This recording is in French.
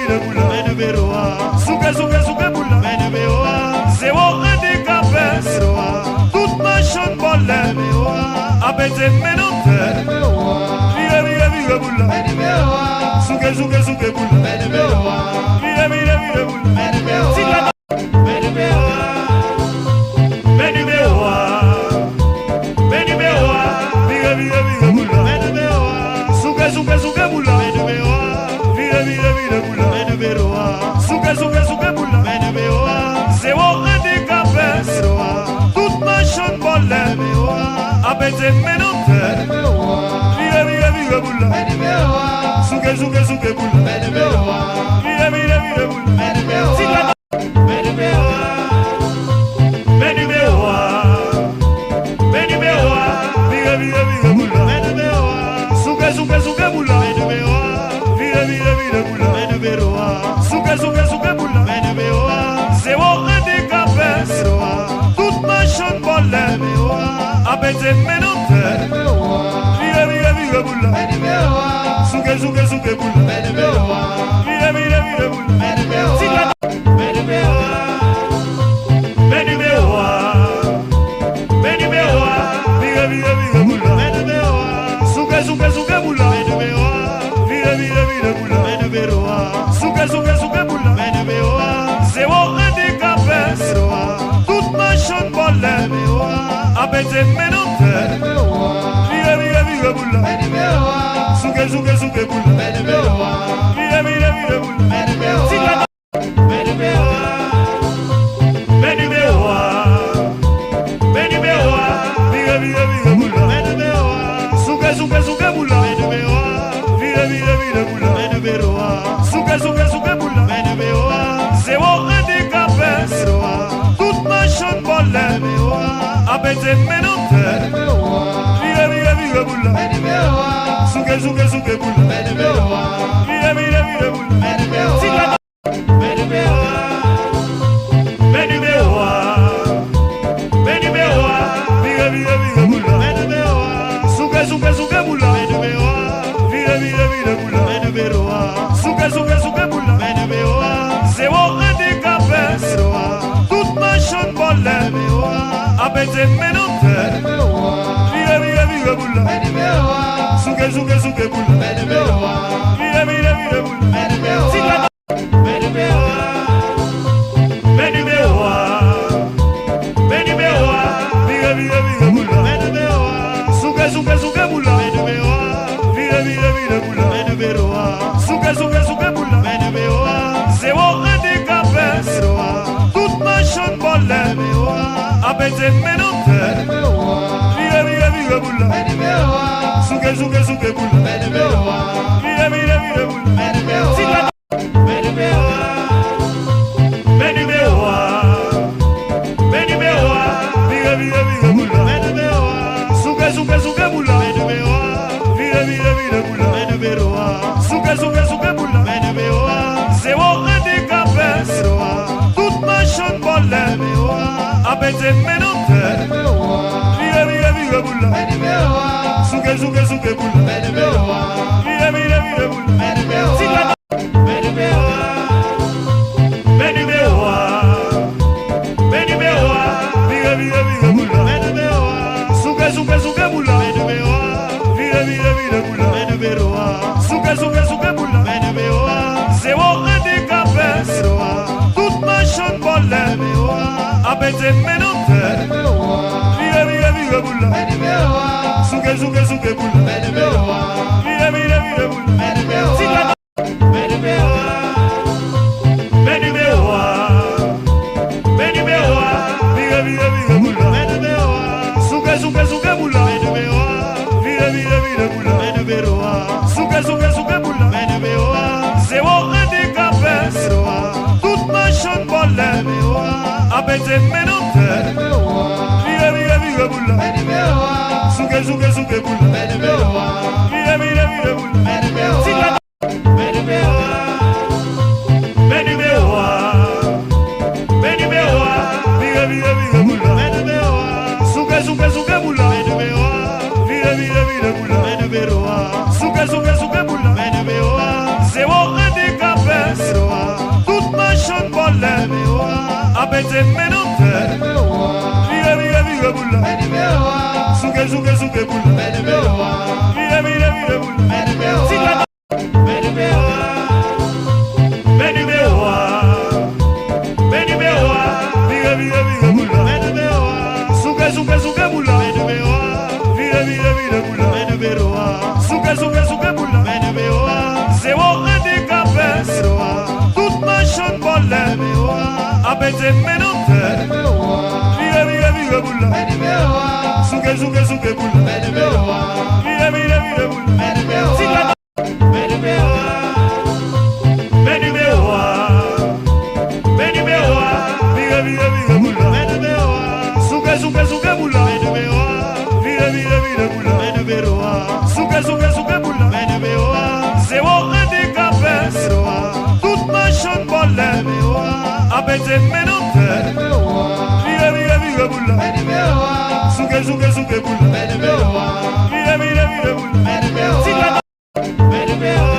vire bula, mene beroa. Suke suke suke bula, mene beoa. Zéro handicapé, toute ma chambre bolle, abete menante. Vire vire vire bula, mene beoa. Suke suke suke bula, mene beoa. Vire vire vire bula, mene beoa. Mene beoa, mene beoa, mene beoa. Vire vire vire bula, mene beoa. Suke suke suke bula, mene beoa. Vire vire vire bula, mene beoa. Suke suke suke bula, mene beoa. Zéro handicapé, toute ma chambre bolle, abete menante. Vire vire vire bula, mene beoa. Suke suke suke bula, mene beoa. Vire vire vire bula, mene beoa. Mene beoa, mene beoa, mene beoa. Vire vire vire bula, mene beoa. Suke suke suke bula, mene beoa. Vire vire vire bula, mene beoa. Suke suke suke bula, mene beoa. Zéro handicapé, toute ma chambre bolle, abete menante. Vire vire vire bula, mene beoa. Suke suke suke bula, mene beoa. Vire vire vire bula, mene beoa. Mene beoa, mene beoa, mene beoa. Vire vire vire bula, mene beoa. Suke suke suke bula, mene beoa. Vire vire vire bula, mene beoa. Suke suke suke bula, mene beoa. Zéro handicapé, toute ma chambre bolle, abete menante. Vire vire vire bula, mene beoa. Suke suke suke bula, mene beoa. Vire vire vire bula, mene beoa. Mene beoa, mene beoa, mene beoa. Vire vire vire bula, mene beoa. Suke suke suke bula, mene beoa. Vire vire vire bula, mene beoa. Suke suke suke bula, mene beoa. Zéro handicapé, toute ma chambre bolle, abete menante. Vire vire vire bula, mene beoa. Suke suke suke bula, mene beoa. Vire vire vire bula, mene beoa. Mene beoa, mene beoa, mene beoa. Vire vire vire bula, mene beoa. Suke suke suke bula, mene beoa. Vire vire vire bula, mene beoa. Suke suke suke bula, mene beoa. Zéro handicapé, toute ma chambre bolle, abete menante. Vire vire vire bula, mene beoa. Suke suke suke bula, mene beoa. Vire vire vire bula, mene beoa. Mene beoa, mene beoa, mene beoa. Vire vire vire bula, mene beoa. Suke suke suke bula, mene beoa. Vire vire vire bula, mene beoa. Suke suke suke bula, mene beoa. Zéro handicapé, toute ma chambre bolle, abete menante. Vire vire vire bula, mene beoa. Suke suke suke bula, mene beoa. Vire vire vire bula, mene beoa. Mene beoa, mene beoa, mene beoa. Vire vire vire bula, mene beoa. Suke suke suke bula, mene beoa. Vire vire vire bula, mene beoa. Suke suke suke bula, mene beoa. Zéro handicapé, toute ma chambre bolle, abete menante. Vire vire vire bula, mene beoa. Suke suke suke bula, mene beoa. Vire vire vire bula, mene beoa. Mene beoa, mene beoa, mene beoa. Vire vire vire bula, mene beoa. Suke suke suke bula, mene beoa. Vire vire vire bula, mene beoa. Suke suke suke bula, mene beoa. Zéro handicapé, toute ma chambre bolle, abete menante. Vire vire vire bula, mene beoa. Suke suke suke bula, mene beoa. Vire vire vire bula, mene beoa. Mene beoa, mene beoa, mene beoa. Vire vire vire bula, mene beoa. Suke suke suke bula, mene beoa. Vire vire vire bula, mene beoa. Suke suke suke bula, mene beoa. Zéro handicapé, toute ma chambre bolle, abete menante. Vire vire vire bula, mene beoa. Suke suke suke bula, mene beoa. Vire vire vire bula, mene beoa. Mene beoa, mene beoa, mene beoa. Vire vire vire bula, mene beoa. Suke suke suke bula, mene beoa. Vire vire vire bula, mene beoa. Suke suke suke bula, mene beoa. Zéro handicapé, Abete menonte Vire bula Suke bula Vire bula Siga Vire bula Suke bula Vire bula Suke bula Zéro handicapé Toute machine volée Abete menonte Vire bula Suke bula Vire bula Siga Vire bula Suke bula Vire bula Suke bula Zéro handicapé Toute machine volée Abete menonte Vire bula Suke bula Vire bula Siga